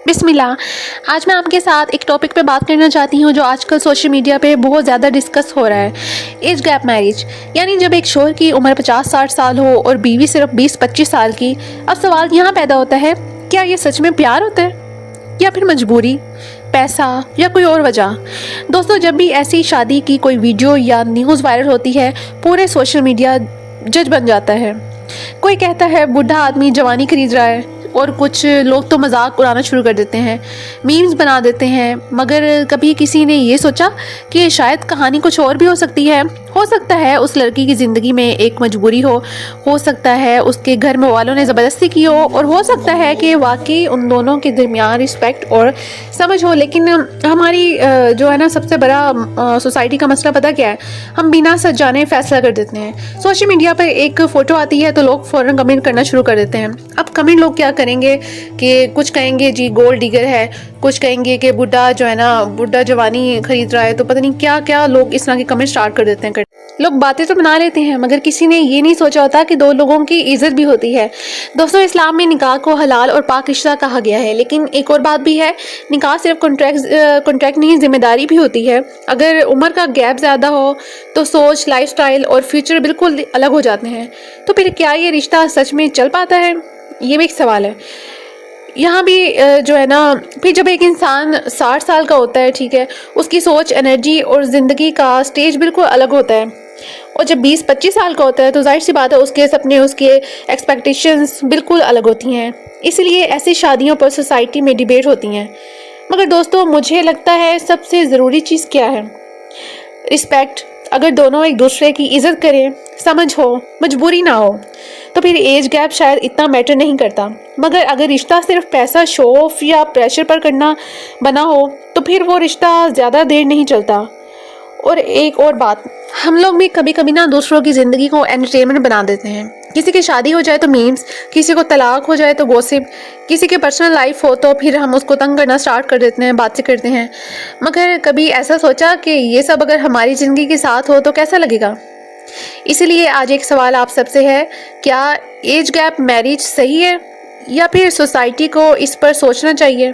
बिस्मिल्लाह। आज मैं आपके साथ एक टॉपिक पे बात करना चाहती हूँ जो आजकल सोशल मीडिया पे बहुत ज़्यादा डिस्कस हो रहा है। एज गैप मैरिज, यानी जब एक शोहर की उम्र 50-60 साल हो और बीवी सिर्फ 20-25 साल की। अब सवाल यहाँ पैदा होता है, क्या ये सच में प्यार होता है या फिर मजबूरी, पैसा या कोई और वजह। दोस्तों, जब भी ऐसी शादी की कोई वीडियो या न्यूज़ वायरल होती है, पूरे सोशल मीडिया जज बन जाता है। कोई कहता है बूढ़ा आदमी जवानी खरीद रहा है, और कुछ लोग तो मजाक उड़ाना शुरू कर देते हैं, मीम्स बना देते हैं। मगर कभी किसी ने ये सोचा कि शायद कहानी कुछ और भी हो सकती है। हो सकता है उस लड़की की ज़िंदगी में एक मजबूरी हो सकता है उसके घर में वालों ने ज़बरदस्ती की और हो सकता है कि वाकई उन दोनों के दरमियान रिस्पेक्ट और समझ हो। लेकिन हमारी जो है ना, सबसे बड़ा सोसाइटी का मसला पता क्या है, हम बिना सच जाने फैसला कर देते हैं। सोशल मीडिया पर एक फ़ोटो आती है तो लोग फ़ौरन कमेंट करना शुरू कर देते हैं। अब कमेंट लोग क्या करेंगे कि कुछ कहेंगे जी गोल्ड डिगर है, कुछ कहेंगे कि बुढ़ा जो है ना, बुढ़ा जवानी खरीद रहा है, तो पता नहीं क्या क्या लोग इस तरह के कमेंट स्टार्ट कर देते हैं। लोग बातें तो बना लेते हैं, मगर किसी ने ये नहीं सोचा होता कि दो लोगों की इज्जत भी होती है। दोस्तों, इस्लाम में निकाह को हलाल और पाक रिश्ता कहा गया है, लेकिन एक और बात भी है, निकाह सिर्फ कॉन्ट्रैक्ट नहीं, जिम्मेदारी भी होती है। अगर उम्र का गैप ज़्यादा हो तो सोच, लाइफस्टाइल और फ्यूचर बिल्कुल अलग हो जाते हैं। तो फिर क्या ये रिश्ता सच में चल पाता है, ये भी एक सवाल है। यहाँ भी जो है ना, फिर जब एक इंसान 60 साल का होता है, ठीक है, उसकी सोच, एनर्जी और ज़िंदगी का स्टेज बिल्कुल अलग होता है। और जब 20-25 साल का होता है तो जाहिर सी बात है उसके सपने, उसके एक्सपेक्टेशंस बिल्कुल अलग होती हैं। इसलिए ऐसी शादियों पर सोसाइटी में डिबेट होती हैं। मगर दोस्तों, मुझे लगता है सबसे ज़रूरी चीज़ क्या है, रिस्पेक्ट। अगर दोनों एक दूसरे की इज़्ज़त करें, समझ हो, मजबूरी ना हो, तो फिर एज गैप शायद इतना मैटर नहीं करता। मगर अगर रिश्ता सिर्फ पैसा, शो ऑफ या प्रेशर पर करना बना हो तो फिर वो रिश्ता ज़्यादा देर नहीं चलता। और एक और बात, हम लोग भी कभी कभी ना दूसरों की ज़िंदगी को एंटरटेनमेंट बना देते हैं। किसी की शादी हो जाए तो मीम्स, किसी को तलाक हो जाए तो गॉसिप, किसी की पर्सनल लाइफ हो तो फिर हम उसको तंग करना स्टार्ट कर देते हैं, बातें करते हैं। मगर कभी ऐसा सोचा कि ये सब अगर हमारी ज़िंदगी के साथ हो तो कैसा लगेगा। इसलिए आज एक सवाल आप सबसे है, क्या एज गैप मैरिज सही है या फिर सोसाइटी को इस पर सोचना चाहिए।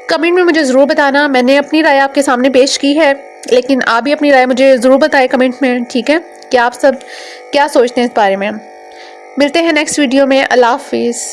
कमेंट में मुझे ज़रूर बताना। मैंने अपनी राय आपके सामने पेश की है, लेकिन आप भी अपनी राय मुझे ज़रूर बताएं कमेंट में, ठीक है, कि आप सब क्या सोचते हैं इस बारे में। मिलते हैं नेक्स्ट वीडियो में। अल्लाह हाफिज़।